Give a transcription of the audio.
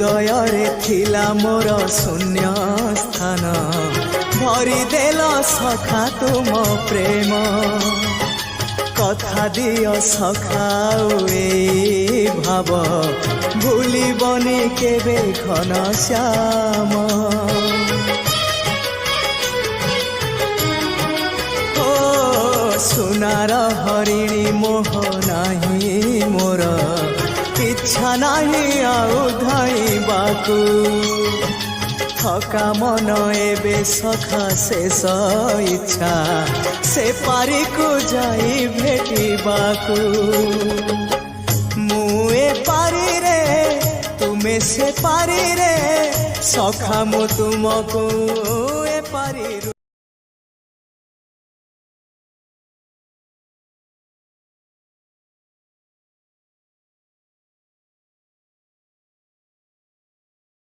हृदय थिला मोर शून्य स्थान भरी देल सखा तुम प्रेम कथा दियो सखाऊ ए भाव भूलिबनी केबे घन श्याम सुनार हरिणी मोह नाही मोर इच्छा नाही आउ धाइबाकू थका मन एबे सखा शेष इच्छा से पारी को जाई भेटिबाकू मुए पारी रे तुमे से पारी रे सखा मु तुमको ए पारी।